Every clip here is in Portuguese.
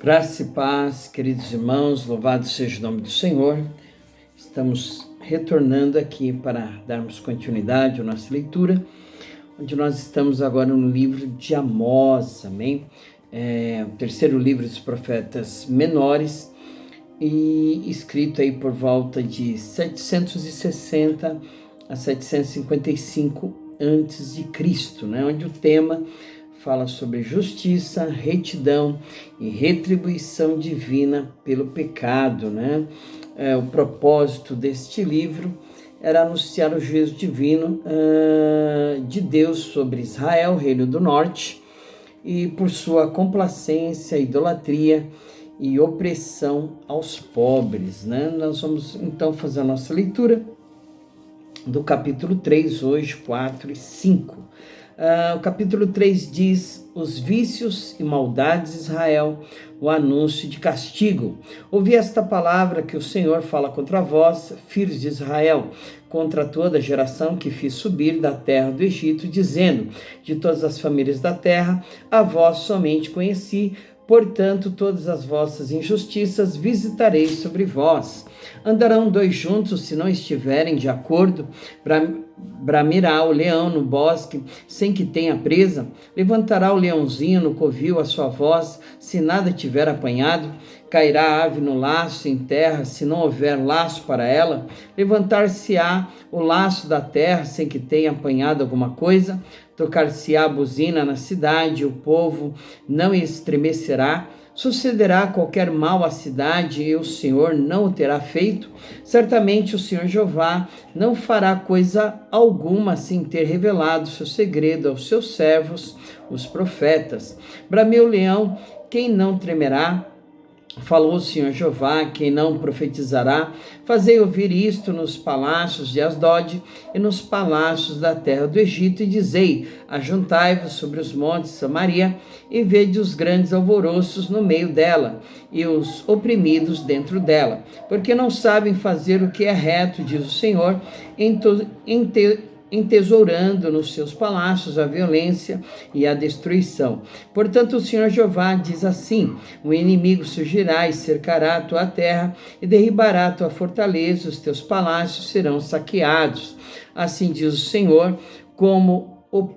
Graça e paz, queridos irmãos, louvado seja o nome do Senhor. Estamos retornando aqui para darmos continuidade à nossa leitura, onde nós estamos agora no livro de Amós, amém? O terceiro livro dos profetas menores, e escrito aí por volta de 760 a 755 a.C., né? Onde o tema fala sobre justiça, retidão e retribuição divina pelo pecado, né? O propósito deste livro era anunciar o juízo divino de Deus sobre Israel, reino do norte, e por sua complacência, idolatria e opressão aos pobres, né? Nós vamos então fazer a nossa leitura do capítulo 3, hoje 4 e 5. O capítulo 3 diz: os vícios e maldades de Israel, o anúncio de castigo. Ouvi esta palavra que o Senhor fala contra vós, filhos de Israel, contra toda a geração que fiz subir da terra do Egito, dizendo: de todas as famílias da terra, a vós somente conheci, portanto, todas as vossas injustiças visitarei sobre vós. Andarão dois juntos se não estiverem de acordo? Bramirá o leão no bosque, sem que tenha presa? Levantará o leãozinho no covil a sua voz, se nada tiver apanhado? Cairá a ave no laço em terra, se não houver laço para ela? Levantar-se-á o laço da terra, sem que tenha apanhado alguma coisa? Tocar-se-á a buzina na cidade, o povo não estremecerá? Sucederá qualquer mal à cidade e o Senhor não o terá feito? Certamente o Senhor Jeová não fará coisa alguma sem ter revelado seu segredo aos seus servos, os profetas. Brameu o leão, quem não tremerá? Falou o Senhor Jeová, quem não profetizará? Fazei ouvir isto nos palácios de Asdod e nos palácios da terra do Egito, e dizei: ajuntai-vos sobre os montes de Samaria, e vede os grandes alvoroços no meio dela, e os oprimidos dentro dela, porque não sabem fazer o que é reto, diz o Senhor, entesourando nos seus palácios a violência e a destruição. Portanto, o Senhor Jeová diz assim: o inimigo surgirá e cercará a tua terra e derribará a tua fortaleza, os teus palácios serão saqueados. Assim diz o Senhor: como o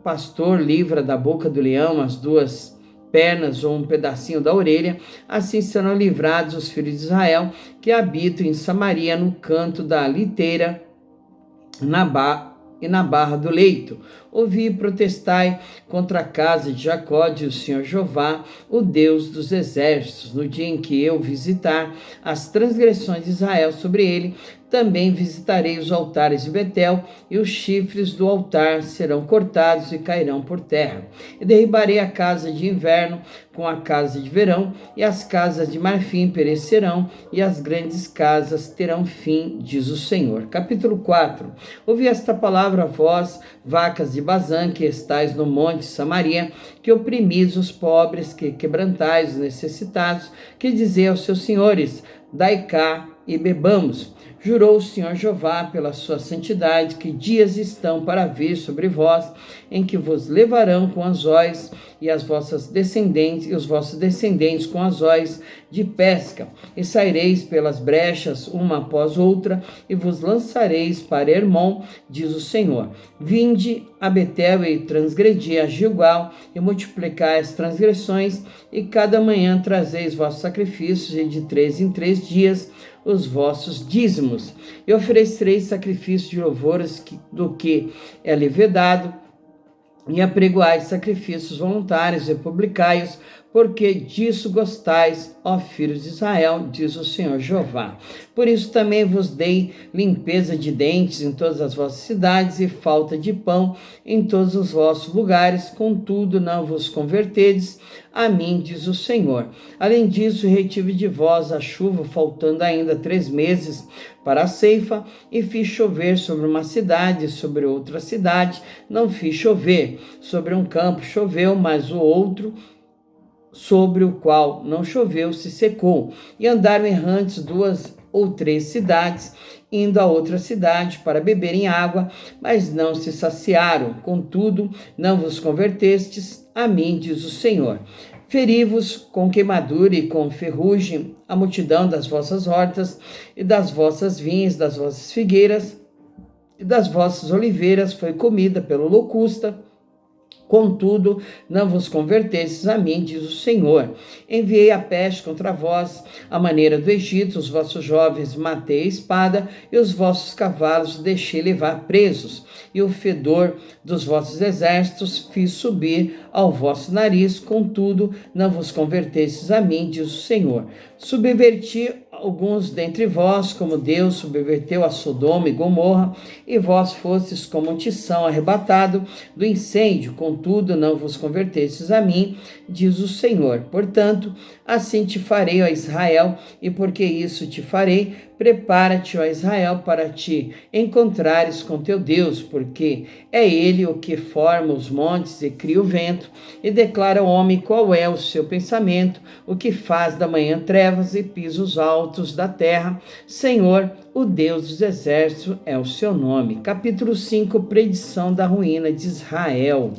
pastor livra da boca do leão as duas pernas ou um pedacinho da orelha, assim serão livrados os filhos de Israel que habitam em Samaria, no canto da liteira, na barra do leito. Ouvi e protestai contra a casa de Jacó, diz o Senhor Jeová, o Deus dos exércitos, no dia em que eu visitar as transgressões de Israel sobre ele, também visitarei os altares de Betel, e os chifres do altar serão cortados e cairão por terra. E derribarei a casa de inverno com a casa de verão, e as casas de marfim perecerão, e as grandes casas terão fim, diz o Senhor. Capítulo 4. Ouvi esta palavra, vós, vacas de Bazã, que estais no monte Samaria, que oprimis os pobres, que quebrantais os necessitados, que dizei aos seus senhores: dai cá e bebamos. Jurou o Senhor Jeová pela sua santidade, que dias estão para vir sobre vós, em que vos levarão com anzóis, e as vossas descendentes, e os vossos descendentes com anzóis de pesca, e saireis pelas brechas uma após outra, e vos lançareis para Hermon, diz o Senhor. Vinde a Betel e transgredi a Gilgal, e multiplicai as transgressões, e cada manhã trazeis vossos sacrifícios, e de 3 em 3 dias os vossos dízimos, e oferecereis sacrifício de louvores do que é levedado, e apregoais sacrifícios voluntários e publicai-os, porque disso gostais, ó filhos de Israel, diz o Senhor Jeová. Por isso também vos dei limpeza de dentes em todas as vossas cidades, e falta de pão em todos os vossos lugares, contudo não vos convertedes a mim, diz o Senhor. Além disso, retive de vós a chuva, faltando ainda 3 meses para a ceifa, e fiz chover sobre uma cidade e sobre outra cidade. Não fiz chover sobre um campo, choveu, mas o outro sobre o qual não choveu se secou. E andaram errantes 2 ou 3 cidades, indo a outra cidade para beberem água, mas não se saciaram. Contudo, não vos convertestes a mim, diz o Senhor. Feri-vos com queimadura e com ferrugem a multidão das vossas hortas e das vossas vinhas, das vossas figueiras e das vossas oliveiras foi comida pelo locusta. Contudo, não vos convertestes a mim, diz o Senhor. Enviei a peste contra vós, à maneira do Egito, os vossos jovens matei a espada, e os vossos cavalos deixei levar presos, e o fedor dos vossos exércitos fiz subir ao vosso nariz, contudo, não vos convertestes a mim, diz o Senhor. Subverti alguns dentre vós, como Deus subverteu a Sodoma e Gomorra, e vós fostes como um tição arrebatado do incêndio, contudo não vos convertestes a mim, diz o Senhor. Portanto, assim te farei, ó Israel, e porque isso te farei, prepara-te, ó Israel, para te encontrares com teu Deus, porque é ele o que forma os montes e cria o vento, e declara ao homem qual é o seu pensamento, o que faz da manhã trevas e pisos altos da terra. Senhor, o Deus dos exércitos é o seu nome. Capítulo 5, predição da ruína de Israel.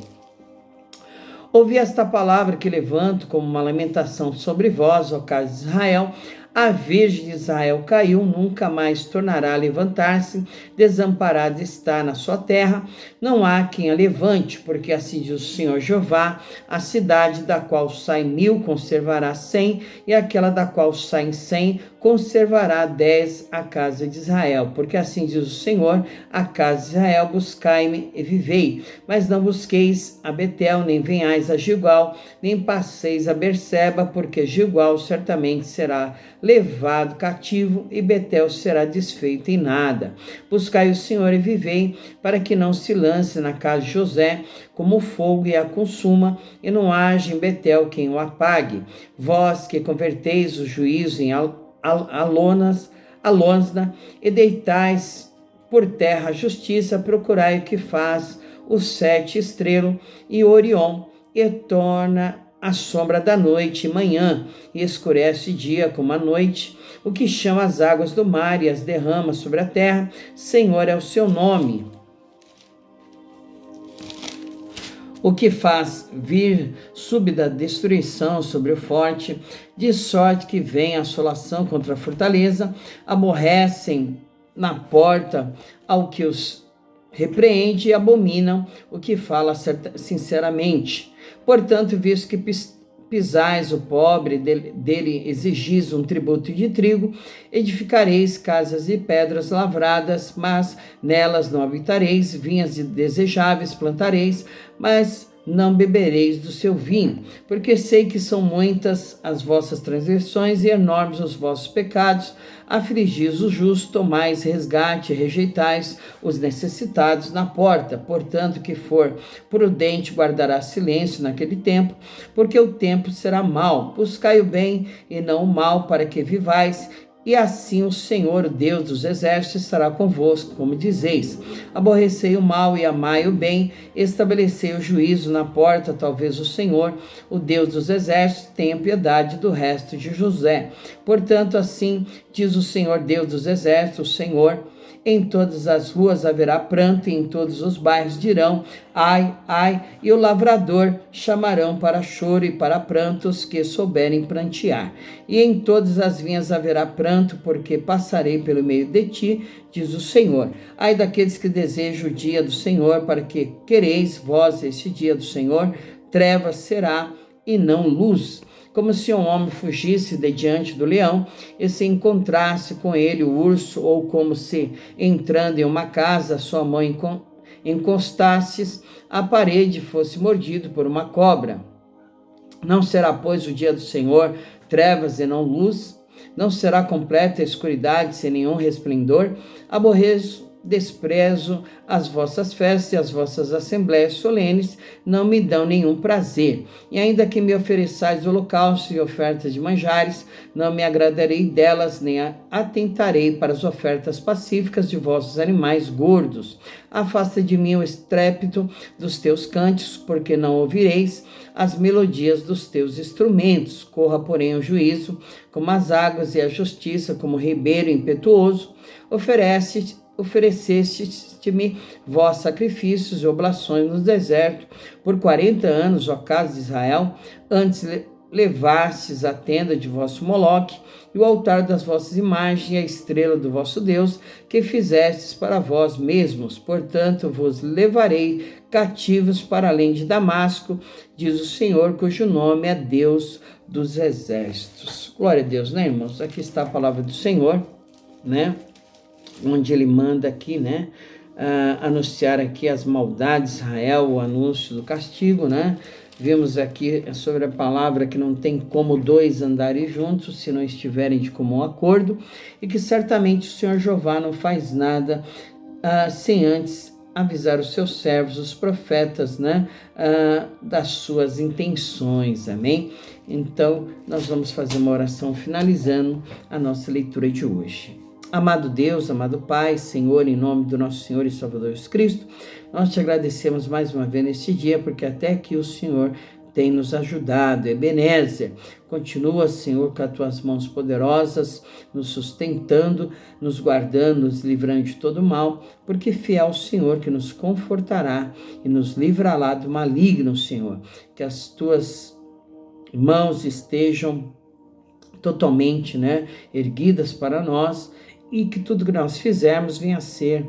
Ouvi esta palavra que levanto como uma lamentação sobre vós, ó casa de Israel. A Virgem de Israel caiu, nunca mais tornará a levantar-se, desamparada está na sua terra, não há quem a levante, porque assim diz o Senhor Jeová, a cidade da qual saem 1000 conservará 100, e aquela da qual saem 100 conservará 10 a casa de Israel, porque assim diz o Senhor, a casa de Israel, buscai-me e vivei, mas não busqueis a Betel, nem venhais a Gilgal, nem passeis a Berseba, porque Gilgal certamente será levado cativo e Betel será desfeito em nada. Buscai o Senhor e vivei, para que não se lance na casa de José como o fogo e a consuma, e não haja em Betel quem o apague. Vós que converteis o juízo em alônsna e deitais por terra a justiça, procurai o que faz o 7 estrelo e o Orion, e torna a sombra da noite e manhã, e escurece dia como a noite, o que chama as águas do mar e as derrama sobre a terra. Senhor é o seu nome. O que faz vir súbita destruição sobre o forte, de sorte que vem a assolação contra a fortaleza, aborrecem na porta ao que os repreende e abominam o que fala sinceramente. Portanto, visto que pisais o pobre, dele exigis um tributo de trigo, edificareis casas de pedras lavradas, mas nelas não habitareis, vinhas desejáveis plantareis, mas não bebereis do seu vinho, porque sei que são muitas as vossas transgressões e enormes os vossos pecados. Afligis o justo, tomais resgate, rejeitais os necessitados na porta. Portanto, que for prudente guardará silêncio naquele tempo, porque o tempo será mau. Buscai o bem e não o mal, para que vivais, e assim o Senhor, o Deus dos exércitos, estará convosco, como dizeis. Aborrecei o mal e amai o bem, estabelecei o juízo na porta, talvez o Senhor, o Deus dos exércitos, tenha piedade do resto de José. Portanto, assim diz o Senhor, Deus dos exércitos, o Senhor: em todas as ruas haverá pranto, e em todos os bairros dirão, ai, ai, e o lavrador chamarão para choro e para prantos que souberem prantear. E em todas as vinhas haverá pranto, porque passarei pelo meio de ti, diz o Senhor. Ai daqueles que desejam o dia do Senhor, para que quereis vós este dia do Senhor, trevas será e não luz. Como se um homem fugisse de diante do leão e se encontrasse com ele o urso, ou como se, entrando em uma casa, sua mãe encostasse à parede e fosse mordido por uma cobra. Não será, pois, o dia do Senhor trevas e não luz? Não será completa a escuridade sem nenhum resplendor? Desprezo as vossas festas e as vossas assembleias solenes não me dão nenhum prazer. E ainda que me ofereçais holocaustos e ofertas de manjares, não me agradarei delas, nem atentarei para as ofertas pacíficas de vossos animais gordos. Afasta de mim o estrépito dos teus cânticos, porque não ouvireis as melodias dos teus instrumentos. Corra, porém, o juízo como as águas e a justiça como ribeiro impetuoso. Ofereceste-me vós sacrifícios e oblações no deserto por 40 anos, ó casa de Israel. Antes levastes a tenda de vosso Moloque, e o altar das vossas imagens, e a estrela do vosso Deus, que fizestes para vós mesmos. Portanto, vos levarei cativos para além de Damasco, diz o Senhor, cujo nome é Deus dos exércitos. Glória a Deus, né, irmãos? Aqui está a palavra do Senhor, né? Onde ele manda aqui, né? Anunciar aqui as maldades de Israel, o anúncio do castigo, né? Vimos aqui sobre a palavra que não tem como dois andarem juntos se não estiverem de comum acordo, e que certamente o Senhor Jeová não faz nada sem antes avisar os seus servos, os profetas, né, das suas intenções, amém? Então, nós vamos fazer uma oração finalizando a nossa leitura de hoje. Amado Deus, amado Pai, Senhor, em nome do nosso Senhor e Salvador Jesus Cristo, nós te agradecemos mais uma vez neste dia, porque até aqui o Senhor tem nos ajudado. Ebenezer, continua, Senhor, com as tuas mãos poderosas, nos sustentando, nos guardando, nos livrando de todo mal, porque fiel é o Senhor que nos confortará e nos livrará do maligno, Senhor. Que as tuas mãos estejam totalmente, né, erguidas para nós, e que tudo que nós fizermos venha a ser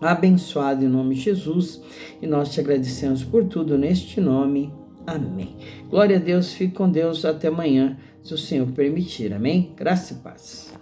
abençoado em nome de Jesus, e nós te agradecemos por tudo neste nome, amém. Glória a Deus, fique com Deus, até amanhã, se o Senhor permitir, amém? Graça e paz.